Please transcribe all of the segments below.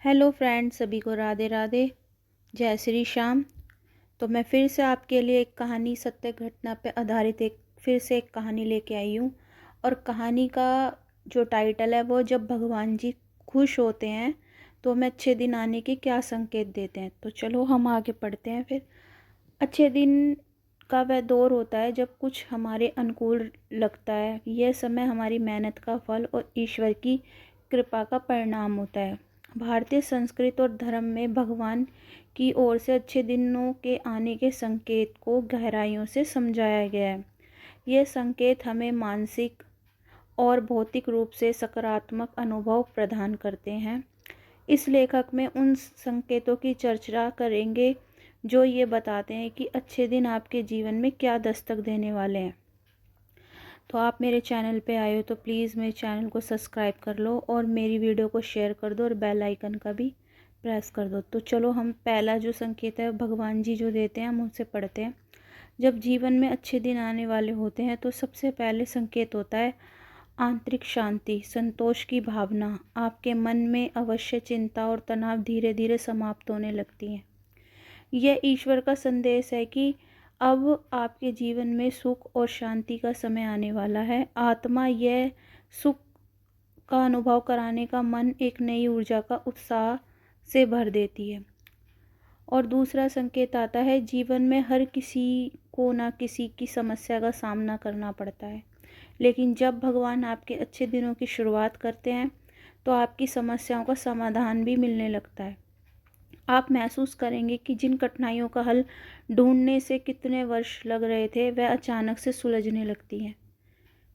Hello friends, सभी को राधे राधे, जय श्री श्याम। तो मैं फिर से आपके लिए एक कहानी, सत्य घटना पे आधारित फिर से एक कहानी लेके आई हूँ। और कहानी का जो टाइटल है वो, जब भगवान जी खुश होते हैं तो हमें अच्छे दिन आने के क्या संकेत देते हैं। तो चलो हम आगे पढ़ते हैं फिर। अच्छे दिन का वह दौर होता है जब कुछ हमारे अनुकूल लगता है। यह समय हमारी मेहनत का फल और ईश्वर की कृपा का परिणाम होता है। भारतीय संस्कृति और धर्म में भगवान की ओर से अच्छे दिनों के आने के संकेत को गहराइयों से समझाया गया है। यह संकेत हमें मानसिक और भौतिक रूप से सकारात्मक अनुभव प्रदान करते हैं। इस लेखक में उन संकेतों की चर्चा करेंगे जो ये बताते हैं कि अच्छे दिन आपके जीवन में क्या दस्तक देने वाले हैं। तो आप मेरे चैनल पे आए हो तो प्लीज़ मेरे चैनल को सब्सक्राइब कर लो और मेरी वीडियो को शेयर कर दो और बेल आइकन का भी प्रेस कर दो। तो चलो हम पहला जो संकेत है भगवान जी जो देते हैं हम उनसे पढ़ते हैं। जब जीवन में अच्छे दिन आने वाले होते हैं तो सबसे पहले संकेत होता है आंतरिक शांति, संतोष की भावना। आपके मन में अवश्य चिंता और तनाव धीरे धीरे समाप्त होने लगती हैं। यह ईश्वर का संदेश है कि अब आपके जीवन में सुख और शांति का समय आने वाला है। आत्मा यह सुख का अनुभव कराने का मन एक नई ऊर्जा का उत्साह से भर देती है। और दूसरा संकेत आता है जीवन में हर किसी को ना किसी की समस्या का सामना करना पड़ता है, लेकिन जब भगवान आपके अच्छे दिनों की शुरुआत करते हैं तो आपकी समस्याओं का समाधान भी मिलने लगता है। आप महसूस करेंगे कि जिन कठिनाइयों का हल ढूंढने से कितने वर्ष लग रहे थे वह अचानक से सुलझने लगती हैं।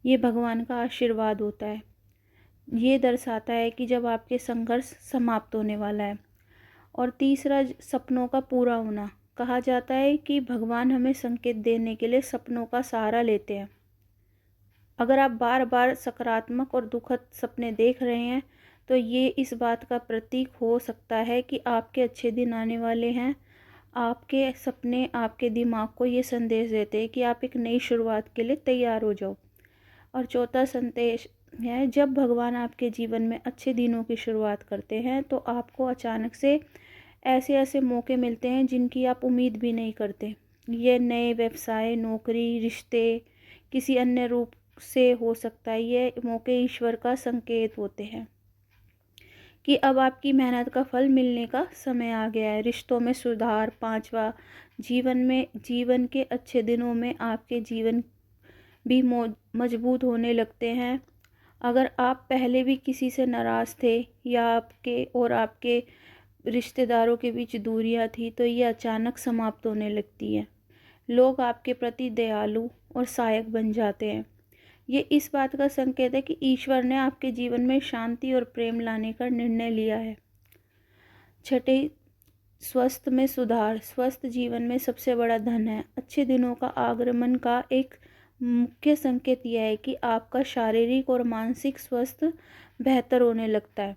ये भगवान का आशीर्वाद होता है। ये दर्शाता है कि जब आपके संघर्ष समाप्त होने वाला है। और तीसरा, सपनों का पूरा होना। कहा जाता है कि भगवान हमें संकेत देने के लिए सपनों का सहारा लेते हैं। अगर आप बार बार सकारात्मक और दुखद सपने देख रहे हैं तो ये इस बात का प्रतीक हो सकता है कि आपके अच्छे दिन आने वाले हैं। आपके सपने आपके दिमाग को ये संदेश देते हैं कि आप एक नई शुरुआत के लिए तैयार हो जाओ। और चौथा संदेश है, जब भगवान आपके जीवन में अच्छे दिनों की शुरुआत करते हैं तो आपको अचानक से ऐसे ऐसे मौके मिलते हैं जिनकी आप उम्मीद भी नहीं करते। ये नए व्यवसाय, नौकरी, रिश्ते, किसी अन्य रूप से हो सकता है। ये मौके ईश्वर का संकेत होते हैं कि अब आपकी मेहनत का फल मिलने का समय आ गया है। रिश्तों में सुधार। पांचवा, जीवन के अच्छे दिनों में आपके जीवन भी मजबूत होने लगते हैं। अगर आप पहले भी किसी से नाराज़ थे या आपके रिश्तेदारों के बीच दूरियां थी तो ये अचानक समाप्त होने लगती है। लोग आपके प्रति दयालु और सहायक बन जाते हैं। ये इस बात का संकेत है कि ईश्वर ने आपके जीवन में शांति और प्रेम लाने का निर्णय लिया है। छठे, स्वस्थ में सुधार। स्वस्थ जीवन में सबसे बड़ा धन है। अच्छे दिनों का आगमन का एक मुख्य संकेत यह है कि आपका शारीरिक और मानसिक स्वास्थ्य बेहतर होने लगता है।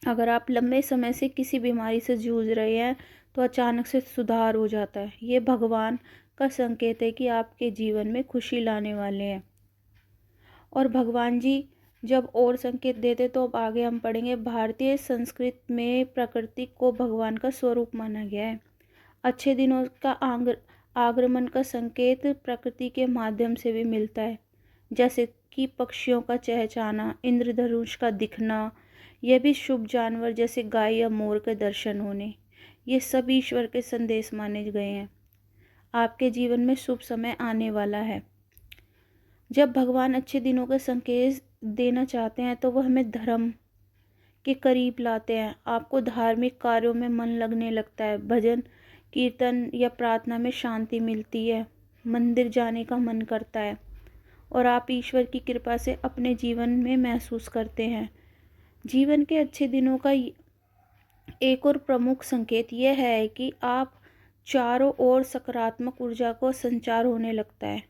अगर आप लंबे समय से किसी बीमारी से जूझ रहे हैं तो अचानक से सुधार हो जाता है। ये भगवान का संकेत है कि आपके जीवन में खुशी लाने वाले हैं। और भगवान जी जब और संकेत देते तो अब आगे हम पढ़ेंगे। भारतीय संस्कृति में प्रकृति को भगवान का स्वरूप माना गया है। अच्छे दिनों का आगमन का संकेत प्रकृति के माध्यम से भी मिलता है, जैसे कि पक्षियों का चहचहाना, इंद्रधनुष का दिखना। यह भी शुभ जानवर जैसे गाय या मोर के दर्शन होने, ये सब ईश्वर के संदेश माने गए हैं। आपके जीवन में शुभ समय आने वाला है। जब भगवान अच्छे दिनों के संकेत देना चाहते हैं तो वह हमें धर्म के करीब लाते हैं। आपको धार्मिक कार्यों में मन लगने लगता है। भजन, कीर्तन या प्रार्थना में शांति मिलती है। मंदिर जाने का मन करता है और आप ईश्वर की कृपा से अपने जीवन में महसूस करते हैं। जीवन के अच्छे दिनों का एक और प्रमुख संकेत यह है कि आप चारों ओर सकारात्मक ऊर्जा को संचार होने लगता है।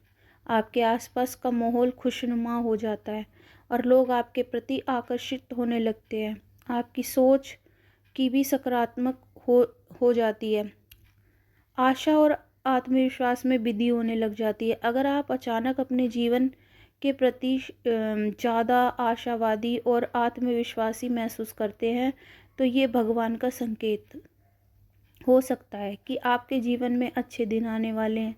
आपके आसपास का माहौल खुशनुमा हो जाता है और लोग आपके प्रति आकर्षित होने लगते हैं। आपकी सोच की भी सकारात्मक हो जाती है। आशा और आत्मविश्वास में वृद्धि होने लग जाती है। अगर आप अचानक अपने जीवन के प्रति ज़्यादा आशावादी और आत्मविश्वासी महसूस करते हैं तो ये भगवान का संकेत हो सकता है कि आपके जीवन में अच्छे दिन आने वाले हैं,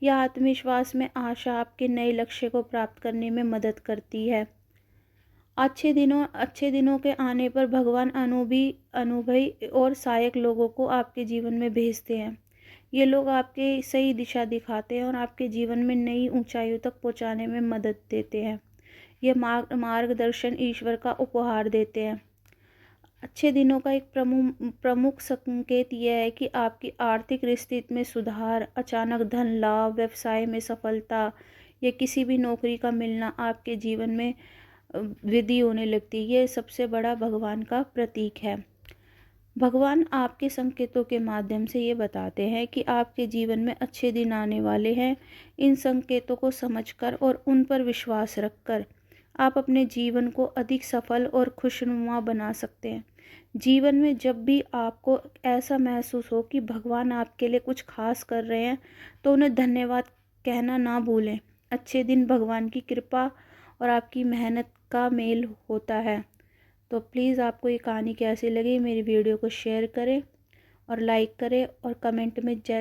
या आत्मविश्वास में आशा आपके नए लक्ष्य को प्राप्त करने में मदद करती है। अच्छे दिनों के आने पर भगवान अनुभवी और सहायक लोगों को आपके जीवन में भेजते हैं। ये लोग आपके सही दिशा दिखाते हैं और आपके जीवन में नई ऊंचाइयों तक पहुंचाने में मदद देते हैं। ये मार्गदर्शन ईश्वर का उपहार देते हैं। अच्छे दिनों का एक प्रमुख संकेत यह है कि आपकी आर्थिक स्थिति में सुधार, अचानक धन लाभ, व्यवसाय में सफलता या किसी भी नौकरी का मिलना आपके जीवन में वृद्धि होने लगती है। ये सबसे बड़ा भगवान का प्रतीक है। भगवान आपके संकेतों के माध्यम से ये बताते हैं कि आपके जीवन में अच्छे दिन आने वाले हैं। इन संकेतों को समझकर और उन पर विश्वास रखकर आप अपने जीवन को अधिक सफल और खुशनुमा बना सकते हैं। जीवन में जब भी आपको ऐसा महसूस हो कि भगवान आपके लिए कुछ खास कर रहे हैं, तो उन्हें धन्यवाद कहना ना भूलें। अच्छे दिन भगवान की कृपा और आपकी मेहनत का मेल होता है। तो प्लीज़ आपको ये कहानी कैसी लगी, मेरी वीडियो को शेयर करें और लाइक करें और कमेंट में जय